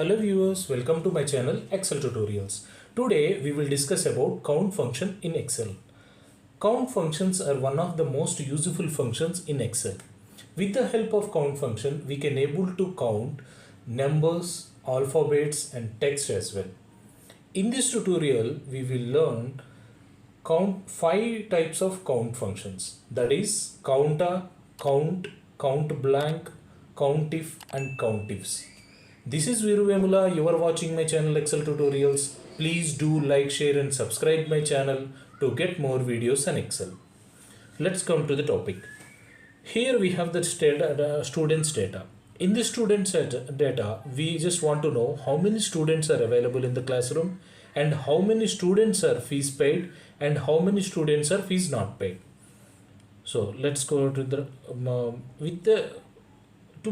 Hello viewers, welcome to my channel Excel Tutorials. Today we will discuss about count function in Excel. Count functions are one of the most useful functions in Excel. With the help of count function, we can able to count numbers, alphabets and text as well. In this tutorial, we will learn count 5 types of count functions. That is COUNTA, count, COUNTBLANK, COUNTIF and COUNTIFS. This is Viru Vemula. You are watching my channel Excel Tutorials. Please do like, share and subscribe my channel to get more videos on Excel. Let's come to the topic. Here we have the students data. In the students data, we just want to know how many students are available in the classroom and how many students are fees paid and how many students are fees not paid. So let's go to the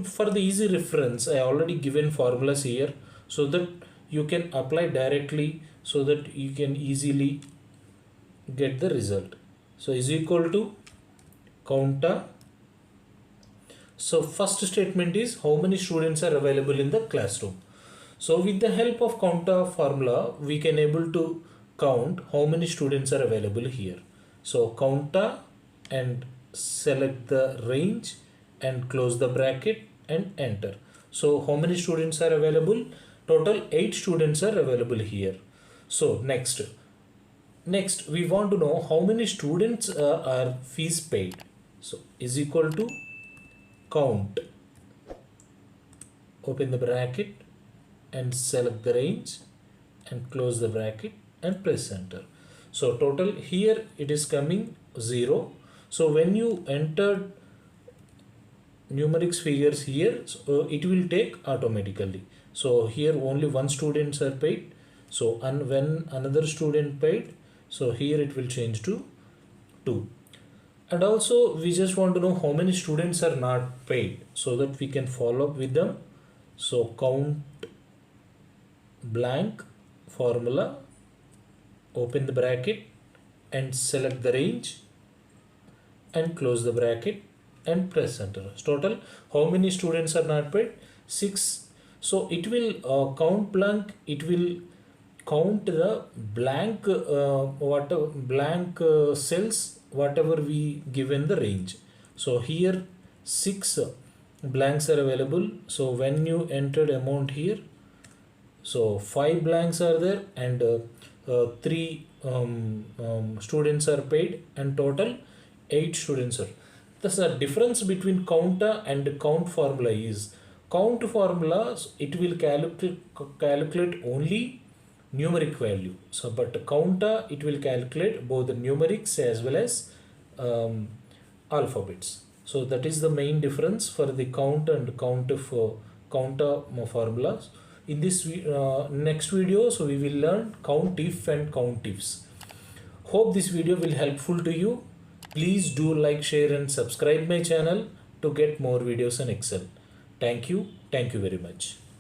for the easy reference, I already given formulas here so that you can apply directly so that you can easily get the result. So is equal to COUNTA. So first statement is how many students are available in the classroom. So with the help of COUNTA formula, we can able to count how many students are available here. So COUNTA and select the range and close the bracket and enter. So how many students are available? Total 8 students are available here. So next we want to know how many students are fees paid. So is equal to count, open the bracket and select the range and close the bracket and press enter. So total here it is coming 0. So when you enter numerics figures here, so it will take automatically. So here only one students are paid. So and when another student paid, so here it will change to 2. And also we just want to know how many students are not paid so that we can follow up with them. So count blank formula, open the bracket and select the range and close the bracket and press enter. Total how many students are not paid? 6. So it will count blank, it will count the blank cells whatever we given the range. So here 6 blanks are available. So when you entered amount here, so 5 blanks are there and 3 students are paid and total 8 students are. Thus the difference between COUNTA and count formula is count formula it will calculate only numeric value. So but COUNTA it will calculate both the numerics as well as alphabets. So that is the main difference for the count and COUNTA formulas. In this next video, so we will learn COUNTIF and COUNTIFs. Hope this video will helpful to you. Please do like, share and subscribe my channel to get more videos on Excel. Thank you very much.